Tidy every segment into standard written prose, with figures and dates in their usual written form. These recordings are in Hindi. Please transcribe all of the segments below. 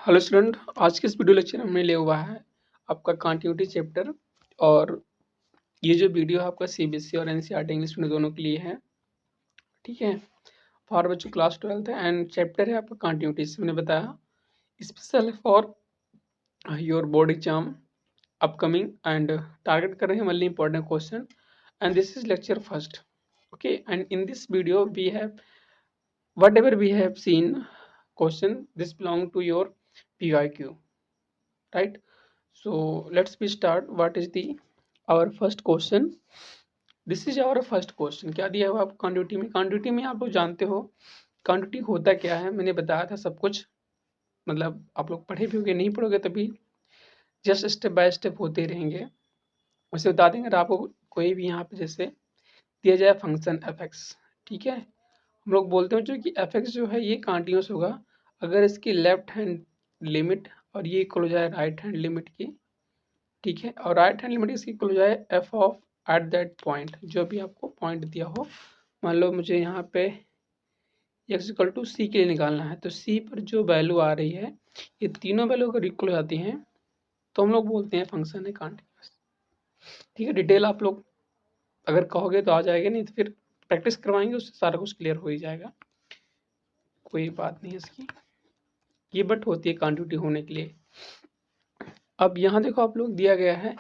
हेलो स्टूडेंट, आज के इस वीडियो लेक्चर में हमने लिया हुआ है आपका कंटिन्यूटी चैप्टर। और ये जो वीडियो है आपका सीबीएसई और एनसीईआरटी इंग्लिश में दोनों के लिए है। ठीक है, फॉर बच्चों क्लास 12th है एंड चैप्टर है आपका कंटिन्यूटी। इसमें मैंने बताया special for your board exam upcoming and target कर रहे हैं only important question and this is lecture first. Okay, and in this video we have whatever we have seen question, this belong to your PIQ, right? So let's be start. What is the our first question? This is our first question. क्या दिया हुआ आपको क्वांटिटी में? क्वांटिटी में आप लोग जानते हो क्वांटिटी होता क्या है, मैंने बताया था सब कुछ। मतलब आप लोग पढ़े भी होंगे, नहीं पढ़ोगे तभी जस्ट स्टेप बाय स्टेप होते रहेंगे। उसे बता देंगे। अगर आपको कोई भी यहाँ पे जैसे दिया जाए फंक्शन एफ एक्स, ठीक है, हम लोग बोलते हैं जो कि एफ एक्स जो है ये कॉन्टिन्यूस होगा अगर इसकी लेफ्ट हैंड लिमिट और ये इक्वल हो जाए राइट हैंड लिमिट की। ठीक है, और राइट हैंड लिमिट इसकी इक्वल हो जाए F of at that point, जो भी आपको पॉइंट दिया हो। मान लो मुझे यहाँ पे एक्स इक्वल टू सी के लिए निकालना है, तो सी पर जो वैल्यू आ रही है ये तीनों वैल्यू अगर इक्वल हो जाती हैं तो हम लोग बोलते हैं फंक्शन है कॉन्टिन्यूस। ठीक है, डिटेल आप लोग अगर कहोगे तो आ जाएगा, नहीं तो फिर प्रैक्टिस करवाएंगे, उससे सारा कुछ क्लियर हो ही जाएगा। कोई बात नहीं है इसकी, ये बट होती है कॉन्टिन्यूटी होने के लिए। अब यहाँ देखो आप लोग दिया गया है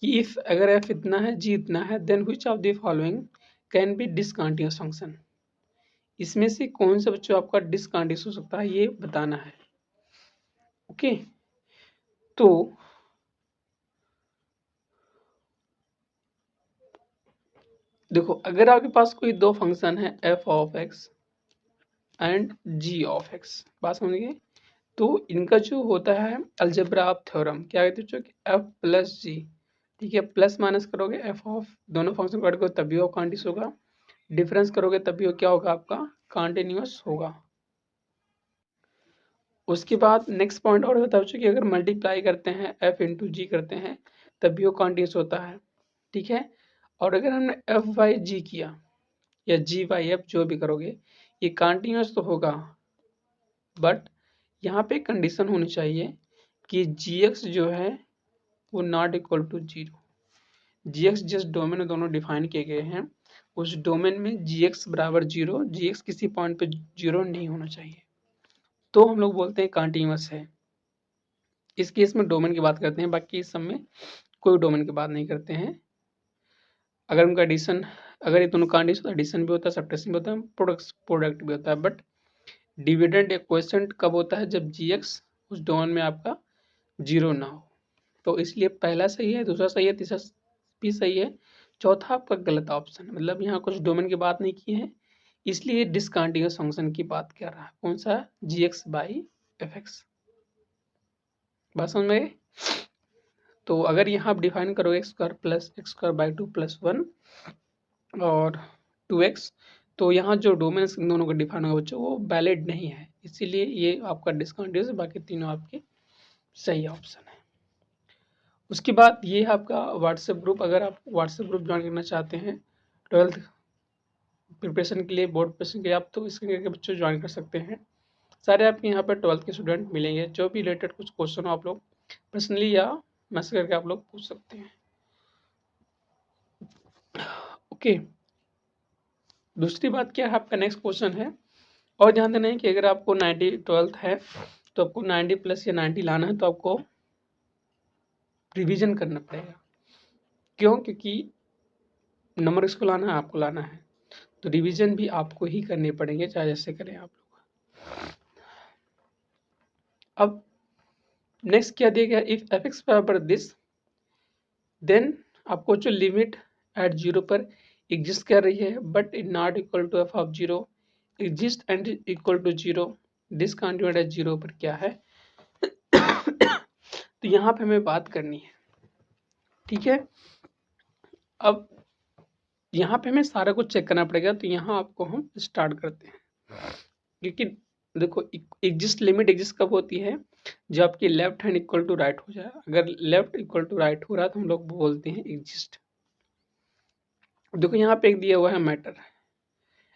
कि इफ अगर एफ इतना है जी इतना है then which of the following can be discontinuous function. इसमें से कौन सा बच्चों आपका डिसकंटिन्यूअस हो सकता है ये बताना है। ओके, तो देखो अगर आपके पास कोई दो फंक्शन है f of x and g of x, बात समझ गए, तो इनका जो होता है अलजेब्रा ऑफ थ्योरम क्या कहते हैं कि एफ प्लस जी। ठीक है, प्लस माइनस करोगे एफ ऑफ दोनों फंक्शन को ऐड करो तभी वो कॉन्टिन्यूअस होगा, डिफरेंस करोगे तभी वो क्या होगा आपका कॉन्टिन्यूअस होगा। उसके बाद नेक्स्ट पॉइंट और बता बच्चों कि अगर मल्टीप्लाई करते हैं एफ इंटू जी करते हैं तभी वो कॉन्टिन्यूअस होता है। ठीक है, और अगर हमने एफ बाई जी किया या जी बाई एफ जो भी करोगे ये कॉन्टिन्यूअस तो होगा, बट यहाँ पे कंडीशन होनी चाहिए कि जी एक्स जो है वो not equal to zero. G x जिस डोमेन में दोनों डिफाइन किए गए हैं उस डोमेन में जी एक्स बराबर जीरो, जी एक्स किसी पॉइंट पे जीरो नहीं होना चाहिए, तो हम लोग बोलते हैं कॉन्टिन्यूअस है। इस केस में डोमेन की बात करते हैं, बाकी इस सब में कोई डोमेन की बात नहीं करते हैं। अगर उनका एडिशन, अगर ये दोनों कॉन्टिन्यूअस तो एडिशन भी होता है, सब्ट्रैक्शन भी होता है, प्रोडक्ट भी होता है। बट डिविडेंड या क्वोशिएंट कब होता है? जब जी एक्स उस डोमेन में आपका जीरो ना हो। तो इसलिए पहला सही है, दूसरा सही है, तीसरा भी सही है, चौथा आपका गलत ऑप्शन। मतलब यहाँ कुछ डोमेन की बात नहीं की है, इसलिए डिसकंटिन्यूअस फंक्शन की बात कर रहा है। कौन सा? जी एक्स बाई एफ एक्स। बात समझ में? तो अगर यहाँ आप डिफाइन करोगे x square plus x square by two plus one और 2x, तो यहाँ जो डोमेन इन दोनों का डिफाइन होगा बच्चों वो वैलिड नहीं है, इसीलिए ये आपका डिसकंटिन्यूअस है, बाकी तीनों आपके सही ऑप्शन है। उसके बाद ये है आपका व्हाट्सएप ग्रुप। अगर आप व्हाट्सएप ग्रुप ज्वाइन करना चाहते हैं 12th प्रिपरेशन के लिए, बोर्ड प्रिपरेशन के लिए, आप तो इसके करके बच्चों ज्वाइन कर सकते हैं। सारे आपके यहाँ पर 12th के स्टूडेंट मिलेंगे, जो भी रिलेटेड कुछ क्वेश्चन हो आप लोग पर्सनली या मैसेज करके आप लोग पूछ सकते हैं। ओके, दूसरी बात क्या है आपका नेक्स्ट क्वेश्चन है, और ध्यान देना है कि अगर आपको 90 12th है तो आपको 90 प्लस या 90 लाना है तो आपको रिवीजन करना पड़ेगा। क्यों? क्योंकि नंबर इसको लाना है, आपको लाना है, तो रिवीजन भी आपको ही करने पड़ेंगे, चाहे जैसे करें आप लोग। अब नेक्स्ट क्या दिया गया, इफ एफ एक्स बराबर दिस देन आपको जो लिमिट एट जीरो पर एग्जिस्ट कर रही है but it not equal to f of zero exist and equal to zero, discontinued at zero पर क्या है तो यहाँ पे हमें बात करनी है। ठीक है, अब यहाँ पे हमें सारा कुछ चेक करना पड़ेगा, तो यहाँ आपको हम स्टार्ट करते हैं। क्योंकि देखो एग्जिस्ट लिमिट एग्जिस्ट कब होती है? जब आपकी left hand equal to right हो जाए। अगर लेफ्ट इक्वल टू राइट हो रहा है तो हम लोग बोलते हैं एग्जिस्ट। देखो यहाँ पे एक दिया हुआ है matter,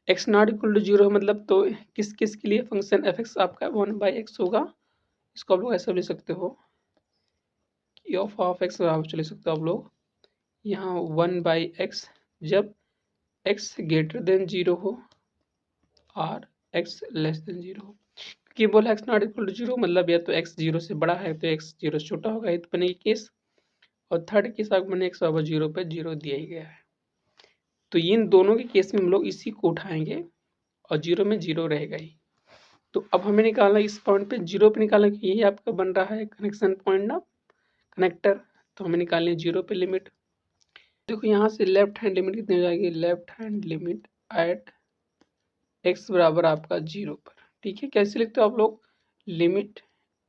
x not equal to zero, मतलब तो किस किस के लिए फंक्शन एफ एक्स आपका 1/x होगा? इसको आप लोग ऐसा भी लिख सकते हो कि ऑफ ऑफ एक्स बराबर चले सकते हो आप लोग यहाँ 1/x जब x ग्रेटर देन 0 हो और x लेस देन 0 हो। कि बोला x नॉट इक्वल टू 0 मतलब या तो x 0 से बड़ा है तो x 0 से छोटा होगा, ये तो बनेगी केस। और थर्ड केस आपको मैंने x बराबर 0 पे 0 दिया ही गया है। तो इन दोनों के केस में हम लोग इसी को उठाएंगे और 0 में 0 रहेगा ही। तो अब हमें निकालना इस पॉइंट पे 0 पे निकालना, कि यही आपका बन रहा है कनेक्शन पॉइंट ना, कनेक्टर। तो हमें निकालनी है 0 पे लिमिट। देखो यहाँ से लेफ्ट हैंड लिमिट कितनी हो जाएगी, left hand limit at x बराबर आपका 0 पर। ठीक है, कैसे लिखते हो आप लोग, limit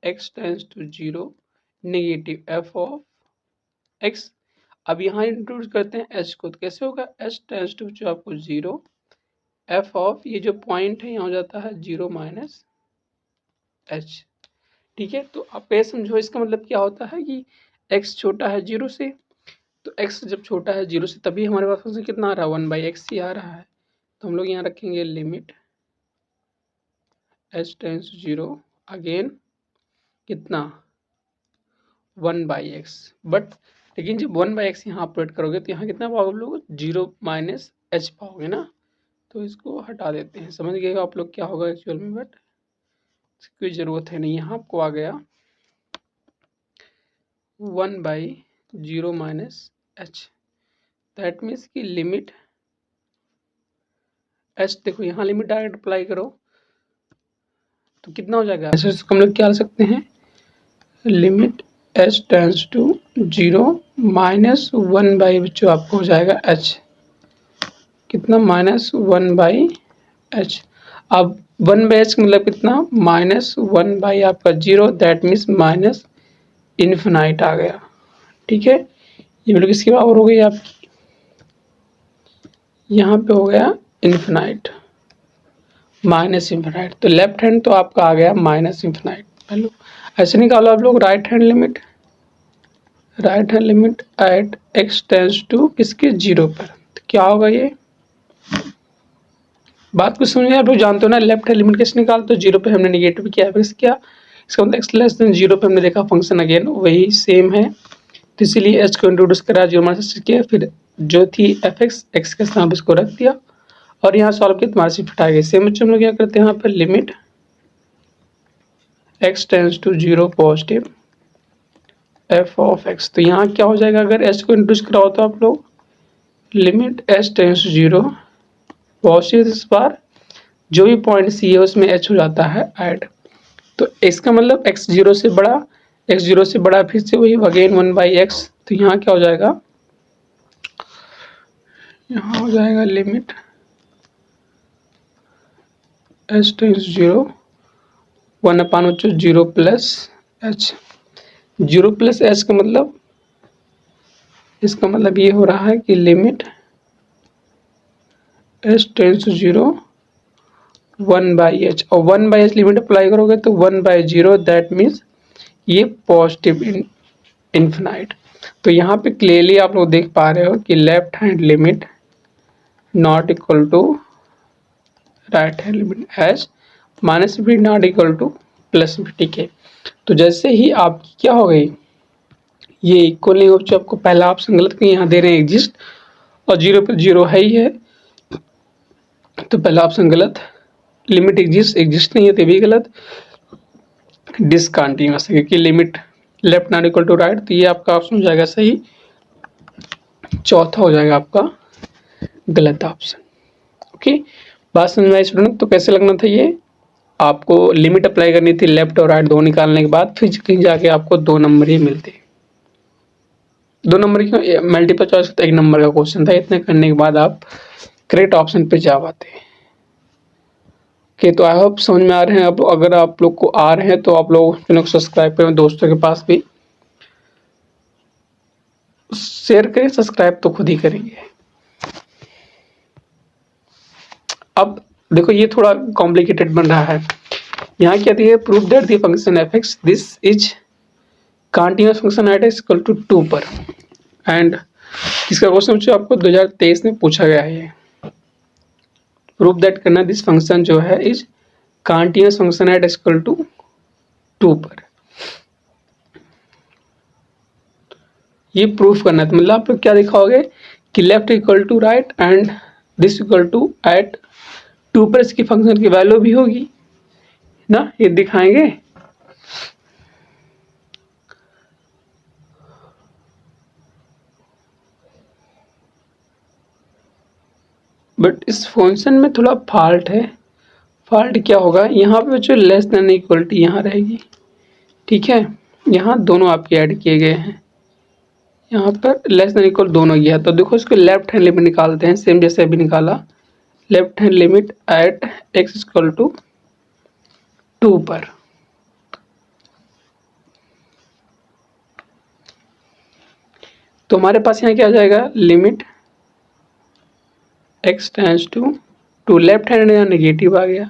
x tends to 0 negative f of x। अब यहाँ इंट्रोड्यूस करते हैं h को, तो कैसे होगा, h टेंड्स टू जो आपको 0 f ऑफ ये जो पॉइंट है यहाँ हो जाता है 0 माइनस h। ठीक है, तो आप ये समझो इसका मतलब क्या होता है कि x छोटा है 0 से, तो x जब छोटा है 0 से तभी हमारे पास फंक्शन कितना आ रहा है 1/x ही आ रहा है। तो हम लोग यहाँ रखेंगे limit h tends to 0 again कितना 1/x। बट लेकिन जब 1/x यहाँ ऑपरेट करोगे तो यहाँ कितना पाओगे आप लोग, 0 माइनस h पाओगे ना। तो इसको हटा देते हैं, समझ गए आप लोग क्या होगा एक्चुअल में, बट इसकी कोई ज़रूरत है नहीं। यहाँ आपको आ गया 1/0 माइनस h, दैट मीन्स की लिमिट h, देखो यहाँ लिमिट डायरेक्ट अप्लाई करो तो कितना हो जाएगा, ऐसे हम लोग क्या लिख सकते हैं, limit h tends to 0 minus 1/ जो आपको हो जाएगा h, कितना माइनस 1/h। अब 1/h मतलब कितना, माइनस 1/ आपका 0, दैट मीन्स माइनस इन्फिनाइट आ गया। ठीक है, ये मतलब किसकी बराबर हो गई आपकी, यहाँ पे हो गया इन्फिनाइट, माइनस इन्फिनाइट। तो लेफ्ट हैंड तो आपका आ गया माइनस इन्फिनाइट। हेलो, ऐसे निकालो आप लोग right hand limit, right hand limit at x tends to किसके 0 पर। तो क्या होगा, ये बात को समझिए, आप लोग जानते हो ना लेफ्ट हैंड लिमिट कैसे निकालते हो, 0 पे हमने नेगेटिव किया फिर किया, इसका मतलब x लेस देन 0 पे हमने देखा फंक्शन अगेन वही सेम है, तो इसीलिए h को इंट्रोड्यूस करा 0 माइनस किया, फिर जो थी fx x के स्थान पर इसको रख दिया और यहाँ सॉल्व किया तुम्हारे से हटा गए। सेम बच्चों हम लोग क्या करते हैं यहाँ पर, limit x tends to 0 positive f of x। तो यहाँ क्या हो जाएगा, अगर h को इंट्रोड्यूस करा हो तो आप लोग limit h tends to 0 positive, इस बार जो भी पॉइंट सी है उसमें h हो जाता है ऐड। तो इसका मतलब x 0 से बड़ा, x 0 से बड़ा फिर से वही अगेन 1/x। तो यहाँ क्या हो जाएगा, यहाँ हो जाएगा limit h tends 0 1/0 plus h। 0 plus h का मतलब, इसका मतलब ये हो रहा है कि limit h tends to 0 1/h, और 1/h लिमिट अप्लाई करोगे तो 1/0, दैट मीन्स ये पॉजिटिव इन्फिनाइट। तो यहाँ पे क्लियरली आप लोग देख पा रहे हो कि left hand limit not equal to right hand limit h minus भी नॉट इक्वल टू प्लस भी। ठीक है, तो जैसे ही आपकी क्या हो गई, ये इक्वल नहीं हो, जो आपको पहला ऑप्शन गलत कहीं यहाँ दे रहे हैं एग्जिस्ट और 0 पर 0 है ही है, तो पहला ऑप्शन गलत, लिमिट एग्जिस्ट नहीं है तो भी गलत, डिसकंटिन्यूअस है क्योंकि limit left not equal to right, तो ये आपका ऑप्शन हो जाएगा सही, चौथा हो जाएगा आपका गलत ऑप्शन। ओके, बात समझ में आई स्टूडेंट। तो कैसे लगना था, ये आपको लिमिट अप्लाई करनी थी लेफ्ट और राइट दो निकालने के बाद, फिर कहीं जाके आपको 2 नंबर ही मिलते। 2 नंबर क्यों, मल्टीपल चॉइस तो 1 नंबर का क्वेश्चन था, इतने करने के बाद आप करेक्ट ऑप्शन पे जा पाते। ओके, तो आई होप समझ में आ रहे हैं। अब अगर आप लोग को आ रहे हैं तो आप लोग चैनल को सब्सक्राइब करें, दोस्तों के पास भी शेयर करें, सब्सक्राइब तो खुद ही करेंगे। अब देखो ये थोड़ा कॉम्प्लिकेटेड बन रहा है, यहाँ क्या दिया है, prove that the function f x this is continuous function at x equal to 2 पर। एंड इसका क्वेश्चन जो आपको 2023 में पूछा गया है, प्रूव दैट करना दिस फंक्शन जो है is continuous function at x equal to 2 पर। ये प्रूफ करना है। तो मतलब आप लोग क्या दिखाओगे कि left equal to right and this equal to at 2 पर इसकी फंक्शन की वैल्यू भी होगी ना, ये दिखाएंगे। बट इस फंक्शन में थोड़ा फॉल्ट है। फॉल्ट क्या होगा, यहाँ पे जो लेस देन इक्वलिटी यहाँ रहेगी, ठीक है। यहाँ दोनों आपके ऐड किए गए हैं, यहाँ पर लेस देन इक्वल दोनों गया। तो देखो इसको लेफ्ट हैंड लिमिट निकालते हैं, सेम जैसे अभी निकाला। Left hand limit at x equal to 2 पर, तो हमारे पास यहाँ क्या आ जाएगा, limit x tends to left hand यहाँ नेगेटिव आ गया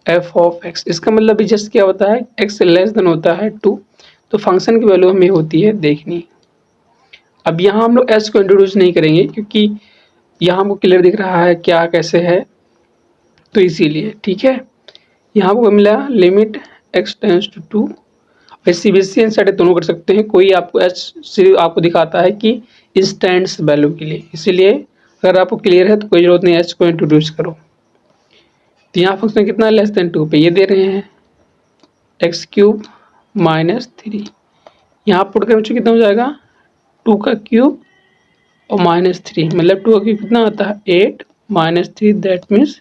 f ऑफ x। इसका मतलब भी जस्ट क्या होता है, x लेस देन होता है 2, तो फंक्शन की वैल्यू हमें होती है देखनी। अब यहाँ हम लोग h को इंट्रोड्यूस नहीं करेंगे क्योंकि यहाँ हमको क्लियर दिख रहा है क्या कैसे है, तो इसीलिए ठीक है। यहाँ को मिला limit x tends to 2। CBSE NCERT दोनों कर सकते हैं, कोई आपको h सिर्फ आपको दिखाता है कि इंस्टेंट्स वैल्यू के लिए, इसीलिए अगर आपको क्लियर है तो कोई जरूरत नहीं h को इंट्रोड्यूस करो। तो यहाँ फंक्शन कितना है, लेस देन 2 पे ये दे रहे हैं एक्स क्यूब माइनस 3। यहाँ पुट कर बच्चों कितना हो जाएगा, 2 का क्यूब और माइनस 3, मतलब 2 का क्यूब कितना आता है 8 minus 3, that means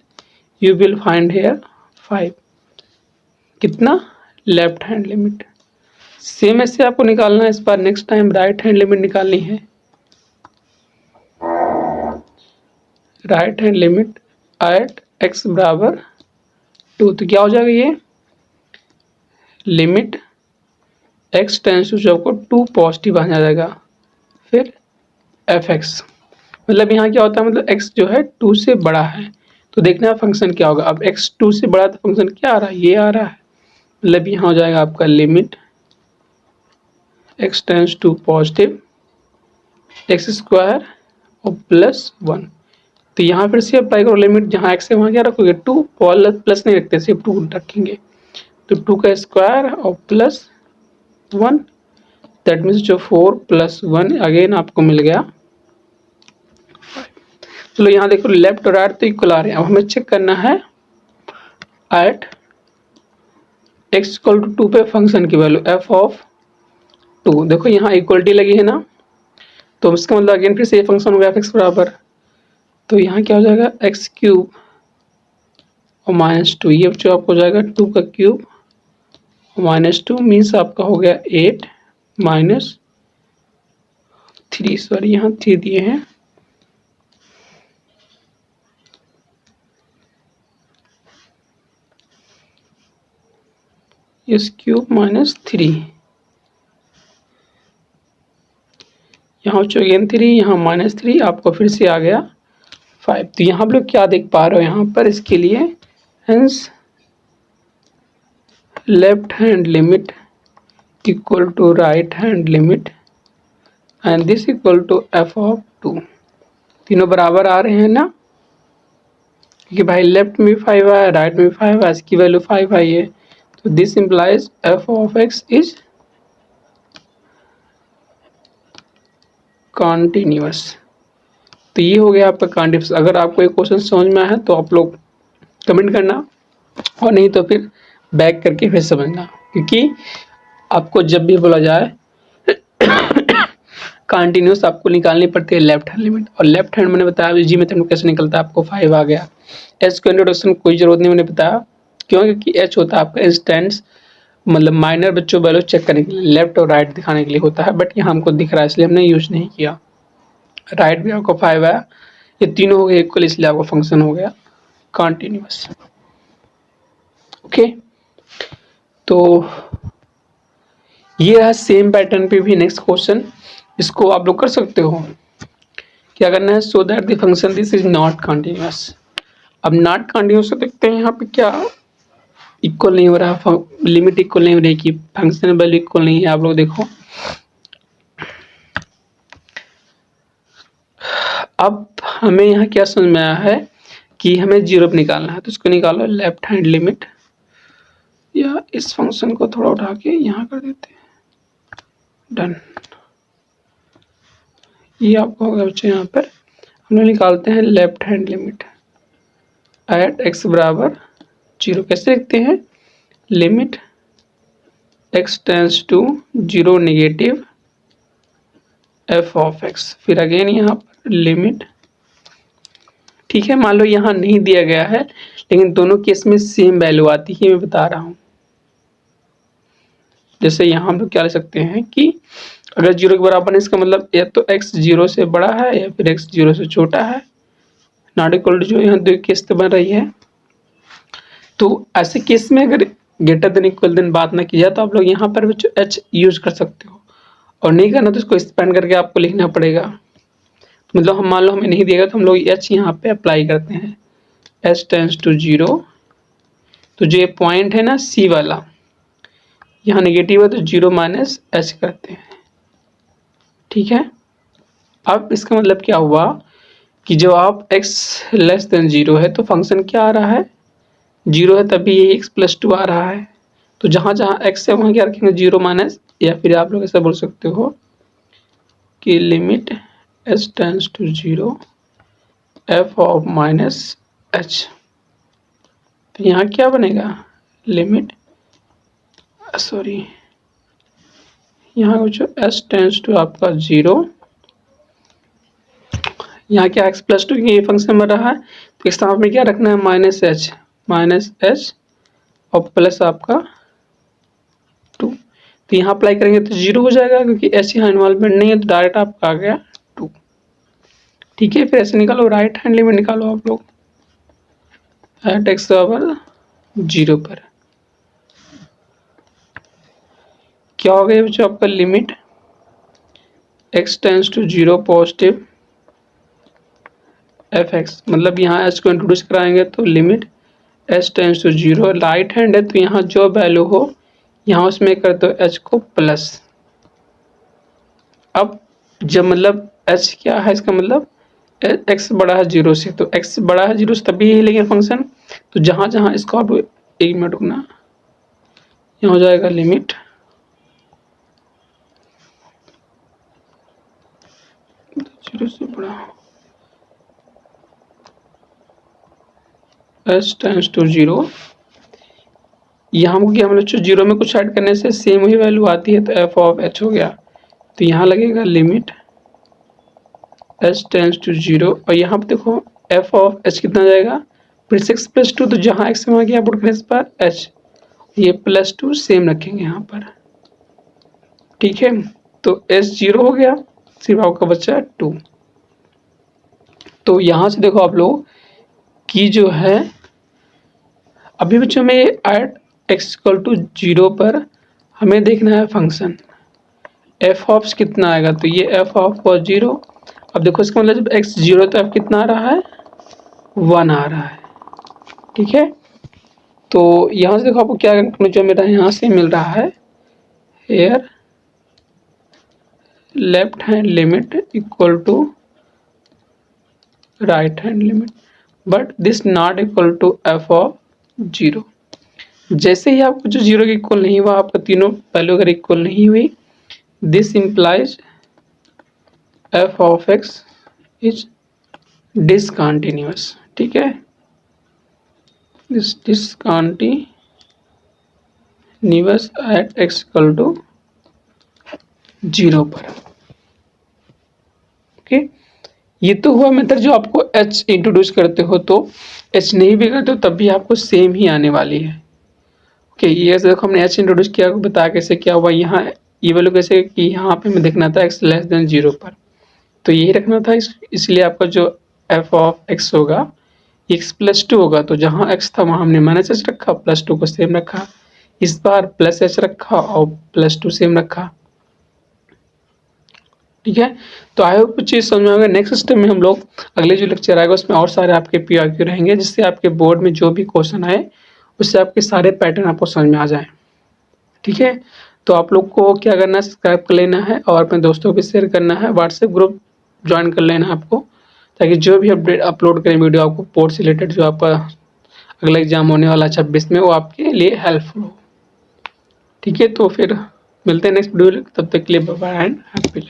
you will find here 5। कितना, लेफ्ट हैंड लिमिट। सेम ऐसे आपको निकालना है, इस बार next time right hand limit निकालनी है। Right hand limit at x बराबर 2, तो क्या हो जाएगा ये लिमिट x टेंस टू जो आपको 2 पॉजिटिव आ जाएगा, फिर एफ एक्स। मतलब यहाँ क्या होता है, मतलब x जो है 2 से बड़ा है, तो देखना है फंक्शन क्या होगा। अब x 2 से बड़ा तो फंक्शन क्या आ रहा है, ये आ रहा है, मतलब यहाँ हो जाएगा आपका limit x tends to positive x square और प्लस 1। तो यहाँ फिर से अप्लाई करो लिमिट, जहाँ x है वहाँ क्या रखोगे 2, प्लस नहीं रखते, सिर्फ 2 रखेंगे। तो 2 का स्क्वायर और प्लस 1, दैट मीन्स जो 4 प्लस 1 अगेन आपको मिल गया 5। चलो यहाँ देखो लेफ्ट और राइट तो इक्वल आ रहे हैं। अब हमें चेक करना है एट एक्स इक्वल टू 2 पे फंक्शन की वैल्यू एफ ऑफ 2। देखो यहाँ इक्वलिटी लगी है ना, तो इसका मतलब अगेन फिर से ये फंक्शन हो गया एक्स बराबर, तो यहाँ क्या हो जाएगा एक्स क्यूब और माइनस 2, ये जो आपको हो जाएगा 2 का क्यूब और माइनस 2 मीन्स आपका हो गया 8 माइनस 3, सॉरी यहाँ 3 दिए हैं, इस क्यूब माइनस 3, यहाँ अगेन 3, यहाँ माइनस 3, आपको फिर से आ गया 5। तो यहाँ आप लोग क्या देख पा रहे हो यहाँ पर, इसके लिए hence left hand limit equal to right hand limit and this equal to f of 2, तीनों बराबर आ रहे हैं ना, क्योंकि भाई लेफ्ट में 5 आया राइट में 5 आया, इसकी वैल्यू 5 आई है, तो this implies F of x is continuous. तो ये हो गया आपका कॉन्टिन्यूअस। अगर आपको एक क्वेश्चन समझ में आया है तो आप लोग कमेंट करना, और नहीं तो फिर बैक करके फिर समझना, क्योंकि आपको जब भी बोला जाए कॉन्टिन्यूअस आपको निकालनी पड़ती है लेफ्ट हैंड लिमिट। और लेफ्ट हैंड मैंने बताया जी मेथड में कैसे निकलता है, आपको 5 आ गया। एच को इंट्रोडक्शन कोई जरूरत नहीं मैंने बताया, क्यों, क्योंकि एच होता है आपका इंस्टेंट्स, मतलब माइनर बच्चों वैल्यू चेक करने के लिए, लेफ्ट और राइट दिखाने के लिए होता है, बट यहाँ हमको दिख रहा है इसलिए हमने यूज नहीं किया। राइट भी आपको 5 आया, ये तीनों हो गए इक्वल, इसलिए आपका फंक्शन हो गया कॉन्टिन्यूअस। ओके, तो ये रहा सेम पैटर्न पे भी नेक्स्ट क्वेश्चन, इसको आप लोग कर सकते हो। क्या करना है, so that the function this is not continuous. अब नॉट कॉन्टिन्यूअस देखते हैं यहाँ पे क्या इक्वल नहीं हो रहा, लिमिट इक्वल नहीं हो रही कि फंक्शन वैल्यू इक्वल नहीं है। आप लोग देखो अब हमें यहाँ क्या समझ में आया है कि हमें जीरो पे निकालना है, तो इसको निकालो लेफ्ट हैंड लिमिट या इस फंक्शन को थोड़ा उठा के यहाँ कर देते हैं, डन। ये आपका होगा बच्चों, यहाँ पर हम लोग निकालते हैं left hand limit at x बराबर 0। कैसे लिखते हैं? Limit x tends to 0 negative f of x, फिर अगेन यहाँ पर लिमिट। ठीक है, मान लो यहाँ नहीं दिया गया है लेकिन दोनों केस में सेम वैल्यू आती है, मैं बता रहा हूँ। जैसे यहाँ हम लोग क्या ले सकते हैं कि अगर 0 के बराबर है इसका मतलब या तो x 0 से बड़ा है या फिर x 0 से छोटा है। नॉट इक्वल टू जो यहाँ दो केस तो बन रही है, तो ऐसे केस में अगर ग्रेटर देन इक्वल देन बात ना की जाए तो आप लोग यहाँ पर बच्चों h यूज कर सकते हो, और नहीं करना तो इसको एक्सपेंड करके आपको लिखना पड़ेगा। तो मतलब हम मान लो हमें नहीं दिएगा तो हम लोग h यहाँ पे अप्लाई करते हैं, h टेंस टू 0। तो जो ये पॉइंट है ना c वाला, यहाँ नेगेटिव है तो 0 माइनस h करते हैं। ठीक है, अब इसका मतलब क्या हुआ कि जब आप x लेस देन 0 है तो फंक्शन क्या आ रहा है? 0 है, तभी ये x प्लस 2 आ रहा है। तो जहाँ जहाँ x है वहाँ क्या रखेंगे? 0 माइनस, या फिर आप लोग ऐसा बोल सकते हो कि limit h tends to 0 f of minus h। तो यहाँ क्या बनेगा? लिमिट सॉरी यहाँ जो h टेंस टू आपका 0, यहाँ क्या x प्लस 2 ये फंक्शन बन रहा है तो इस तरफ में क्या रखना है? माइनस h और प्लस आपका 2। तो यहाँ अप्लाई करेंगे तो 0 हो जाएगा क्योंकि h यहाँ इन्वॉल्वमेंट नहीं है, तो डायरेक्ट आपका आ गया 2। ठीक है, फिर ऐसे निकालो, राइट हैंड लिमिट निकालो आप लोग एट x बराबर 0 पर। क्या हो गया बच्चों आपका? Limit x tends to 0 positive f(x), मतलब यहाँ h को इंट्रोड्यूस कराएंगे तो limit h tends to 0, right hand है तो यहाँ जो वैल्यू हो यहाँ उसमें कर दो h को प्लस। अब जब मतलब h क्या है, इसका मतलब x बड़ा है 0 से, तो x बड़ा है 0 से तभी यही लेंगे फंक्शन। तो जहाँ जहाँ इसको आप 1 मिनट रुकना, यहाँ हो जाएगा लिमिट 0 से बड़ा h टेंस टू 0। यहाँ हमको क्या मतलब 0 में कुछ ऐड करने से सेम वही वैल्यू आती है, तो f ऑफ h हो गया। तो यहाँ लगेगा लिमिट h टेंस टू 0, और यहाँ पे देखो f ऑफ h कितना जाएगा? फिर 6 प्लस 2, तो जहाँ x वहाँ क्या पुट करें इस पर h, ये प्लस 2 सेम रखेंगे यहाँ पर। ठीक है, तो h 0 हो गया, सिर्फ आपका बचा 2। तो यहाँ से देखो आप लोग कि जो है अभी बच्चों में एट x इक्वल टू 0 पर हमें देखना है फंक्शन f ऑफ कितना आएगा, तो ये f ऑफ और 0। अब देखो इसका मतलब जब x 0 तो f कितना आ रहा है? 1 आ रहा है। ठीक है, तो यहाँ से देखो आपको क्या जो मेरा यहाँ से मिल रहा है, here left hand limit equal to right hand limit, but this not equal to f of 0। जैसे ही आपको जो 0 के इक्वल नहीं हुआ, आपका तीनों वैल्यू अगर इक्वल नहीं हुई, this implies f of x is discontinuous. ठीक है, this discontinuous at x equal to 0 पर। ओके, ये तो हुआ मेथड जो आपको h इंट्रोड्यूस करते हो, तो h नहीं भी करते हो तब भी आपको सेम ही आने वाली है। ओके, ये देखो हमने h इंट्रोड्यूस किया, बताया कैसे क्या हुआ। यहाँ ये वैल्यू कैसे कि यहाँ पे हमें देखना था x लेस देन 0 पर, तो यही रखना था। इसलिए आपका जो f ऑफ x होगा x प्लस 2 होगा, तो जहाँ x था वहाँ हमने माइनस h रखा, प्लस 2 को सेम रखा। इस बार प्लस h रखा और प्लस 2 सेम रखा। ठीक है, तो आई होप कुछ चीज़ समझ में आएगा। नेक्स्ट स्टेप में हम लोग अगले जो लेक्चर आएगा उसमें और सारे आपके PRQ रहेंगे, जिससे आपके बोर्ड में जो भी क्वेश्चन आए उससे आपके सारे पैटर्न आपको समझ में आ जाए। ठीक है, तो आप लोग को क्या करना है, सब्सक्राइब कर लेना है और अपने दोस्तों को शेयर करना है, व्हाट्सएप ग्रुप ज्वाइन कर लेना है आपको, ताकि जो भी अपडेट अपलोड करें वीडियो आपको बोर्ड से रिलेटेड जो आपका अगला एग्जाम होने वाला 26 में, वो आपके लिए हेल्पफुल हो। ठीक है, तो फिर मिलते हैं नेक्स्ट वीडियो में, तब तक के लिए बाय बाय एंड हैप्पी